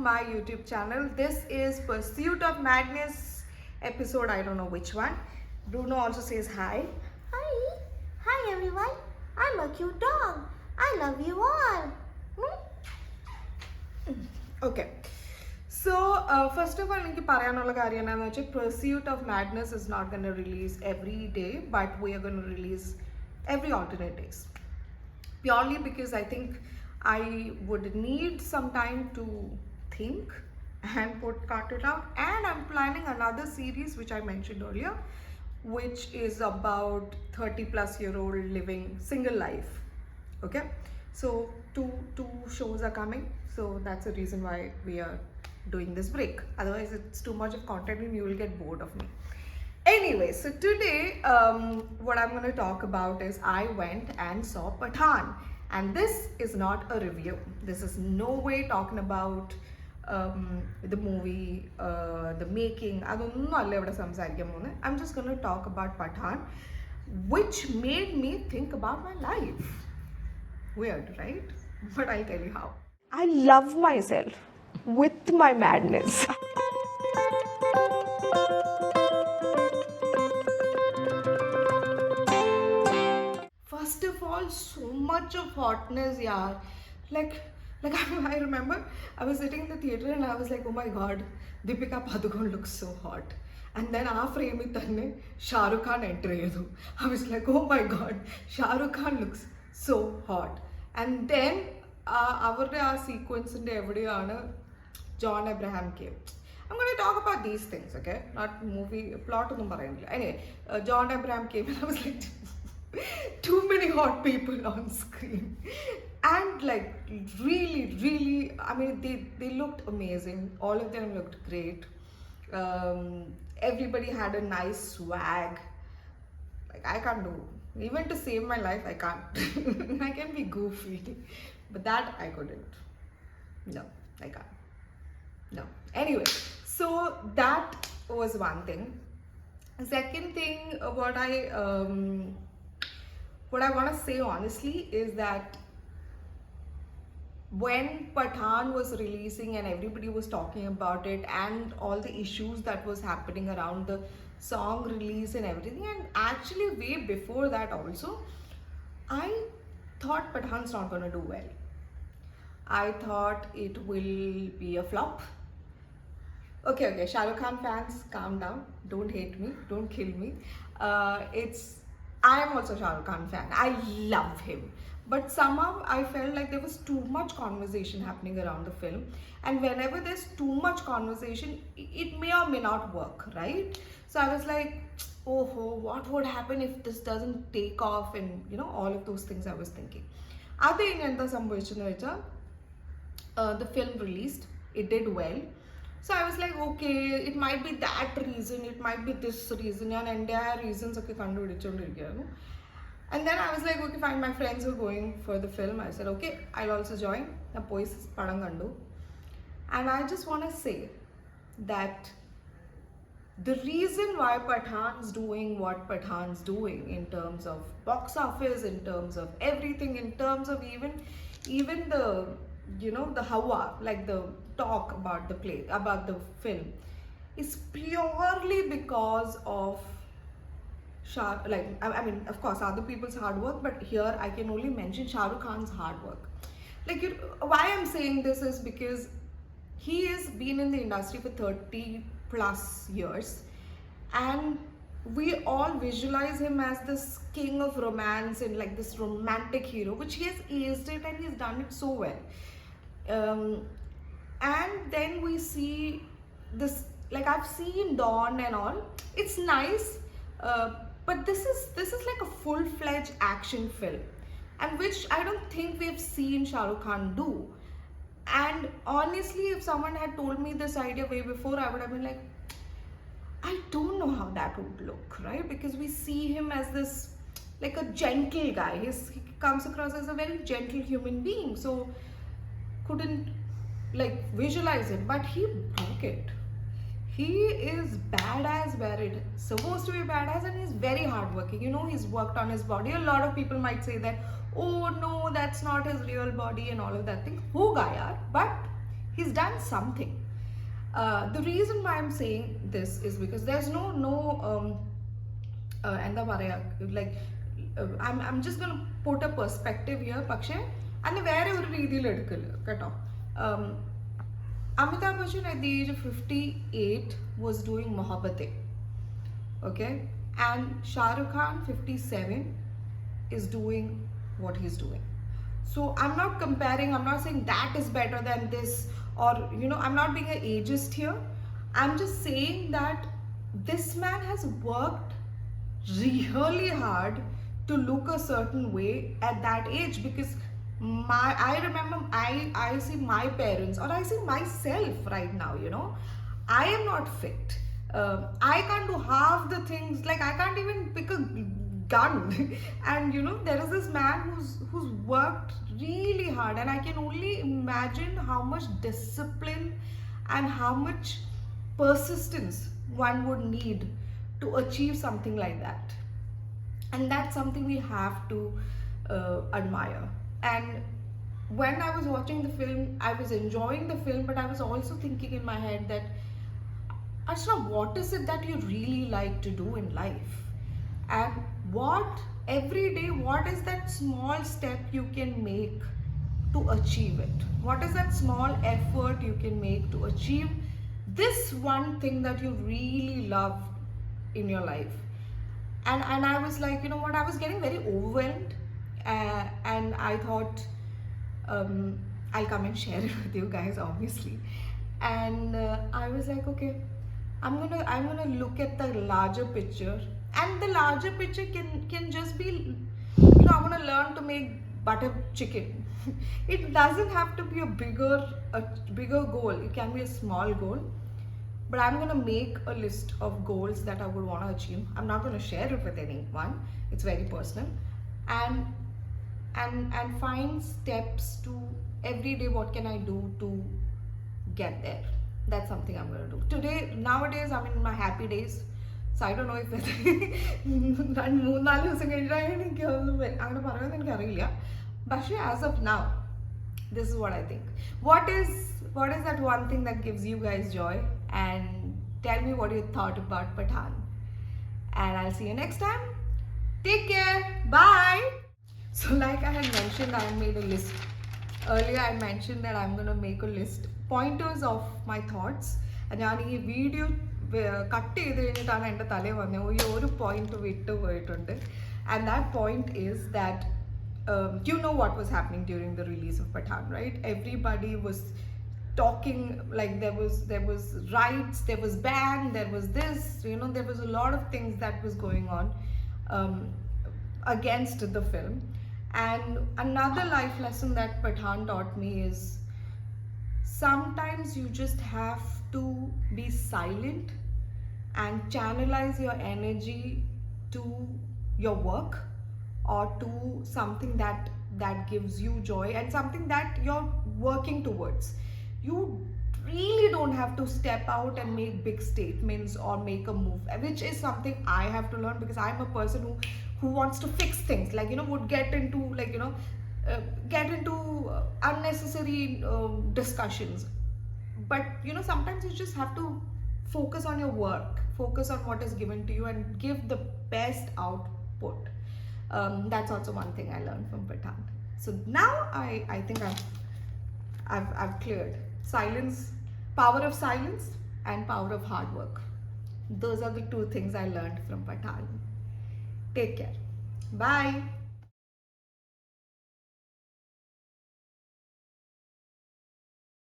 my YouTube channel. This is Pursuit of Madness episode, I don't know which one. Bruno also says hi. Hi. Hi everyone. I'm a cute dog. I love you all. Okay. So, first of all, എനിക്ക് പറയാനുള്ള കാര്യം എന്താണെന്ന് വെച്ചാൽ Pursuit of Madness is not going to release every day, but we are going to release every alternate days. Purely because I think I would need some time to think and cut it out. And I'm planning another series which I mentioned earlier, which is about 30-plus-year-old living single life. Okay, so two shows are coming, so that's the reason why we are doing this break. Otherwise it's too much of content and you will get bored of me. Anyway, so today what I'm going to talk about is I went and saw Pathaan, and this is not a review. This is no way talking about the movie, the making. I'm just going to talk about Pathaan, which made me think about my life. Weird, right? But I'll tell you how. I love myself with my madness. First of all, so much of hotness, yaar. Like I remember I was sitting in the theater and I was like, oh my god, Deepika Padukone looks so hot. And then our frame ittanne Shah Rukh Khan enter ayadu. I was like, oh my god, Shah Rukh Khan looks so hot. And then avരുടെ ആ സീക്വൻസിൻ്റെ എവിടെയാണ് John Abraham came. I'm going to talk about these things, okay? Not movie plot ഒന്നും പറയുന്നില്ല. Anyway, John Abraham came and I was like, too many hot people on screen. And like really, I mean, they looked amazing. All of them looked great. Everybody had a nice swag. Like I can't do, even to save my life, I can't. I can be goofy, but that I couldn't. No, I can't. No. Anyway, so that was one thing. Second thing, what I want to say honestly is that when Pathaan was releasing and everybody was talking about it and all the issues that was happening around the song release and everything, and actually way before that also, I thought Pathaan's not going to do well. I thought it will be a flop. Okay, Shah Rukh Khan fans, calm down. Don't hate me. Don't kill me. I am also Shah Rukh Khan fan. I love him. But somehow I felt like there was too much conversation happening around the film. And whenever there's too much conversation, it may or may not work, right? So I was like, oh, what would happen if this doesn't take off? And you know, all of those things I was thinking. The film released. It did well. So I was like, okay, it might be that reason, it might be this reason, and entire reasons okay kandupidichondirikanu. And then I was like, okay, fine, my friends were going for the film. I said, okay, I'll also join. I pois padam kandu. And I just want to say that the reason why Pathaan's doing what Pathaan's doing in terms of box office, in terms of everything, in terms of even the, you know, the hawa, like the talk about the play, about the film, is purely because of I mean, of course, other people's hard work, but here I can only mention Shah Rukh Khan's hard work. Like, why I'm saying this is because he has been in the industry for 30+ years, and we all visualize him as this king of romance and like this romantic hero, which he has aced it and he's done it so well. And then we see this, like I've seen Dawn and all. It's nice, but this is like a full-fledged action film, and which I don't think we've seen Shah Rukh Khan do. And honestly, if someone had told me this idea way before, I would have been like, I don't know how that would look, right? Because we see him as this like a gentle guy. He comes across as a very gentle human being, so couldn't like visualize it, but he broke it. He is badass where it is supposed to be badass, and he's very hardworking. You know, he's worked on his body. A lot of people might say that, oh no, that's not his real body and all of that thing. Ho gaya, but He's done something. The reason why I'm saying this is because there's എന്താ പറയാ, like I'm just gonna put a perspective here, പക്ഷേ അതിന് വേറെ ഒരു രീതിയിൽ എടുക്കല് കേട്ടോ. um, Amitabh Bachchan at the age of 58 was doing Mohabbatein, okay, and Shah Rukh Khan 57 is doing what he's doing. So I'm not comparing, I'm not saying that is better than this, or I'm not being an ageist here. I'm just saying that this man has worked really hard to look a certain way at that age, because I remember I see my parents, or I see myself right now, I am not fit. I can't do half the things, like I can't even pick a gun and there is this man who's worked really hard, and I can only imagine how much discipline and how much persistence one would need to achieve something like that. And that's something we have to admire. And when I was watching the film, I was enjoying the film, but I was also thinking in my head that, Archana, what is it that you really like to do in life? And every day, what is that small step you can make to achieve it? What is that small effort you can make to achieve this one thing that you really love in your life? And I was like, you know what, I was getting very overwhelmed, and I thought, I'll come and share it with you guys, obviously. And I was like, okay, I'm gonna look at the larger picture, and the larger picture can just be, I want to learn to make butter chicken. It doesn't have to be a bigger goal. It can be a small goal, but I'm gonna make a list of goals that I would want to achieve. I'm not gonna share it with anyone. It's very personal, and find steps to every day. What can I do to get there? That's something I'm gonna do today. Nowadays, I'm in my happy days, so I don't know if it's but as of now, this is what I think. What is that one thing that gives you guys joy? And tell me what you thought about Pathaan. And I'll see you next time. Take care. Bye. So like I had mentioned, I made a list. Earlier I mentioned that I'm going to make a list, pointers of my thoughts. And ഞാൻ ഈ video cut ചെയ്ത് കഴിഞ്ഞിട്ടാണ് എൻ്റെ തലയിൽ വന്നത് ഈ ഒരു point വിട്ട് പോയിട്ടുണ്ട്. And that point is that you know what was happening during the release of Pathaan, right? Everybody was talking, like there was riots, there was ban, there was this, there was a lot of things that was going on against the film. And another life lesson that Pathaan taught me is sometimes you just have to be silent and channelize your energy to your work, or to something that gives you joy and something that you're working towards. You really don't have to step out and make big statements or make a move, which is something I have to learn, because I'm a person who wants to fix things, like would get into unnecessary discussions. But sometimes you just have to focus on your work, focus on what is given to you, and give the best output. That's also one thing I learned from Pathaan. So now I think I've cleared silence, power of silence, and power of hard work. Those are the two things I learned from Pathaan. Take care. Bye.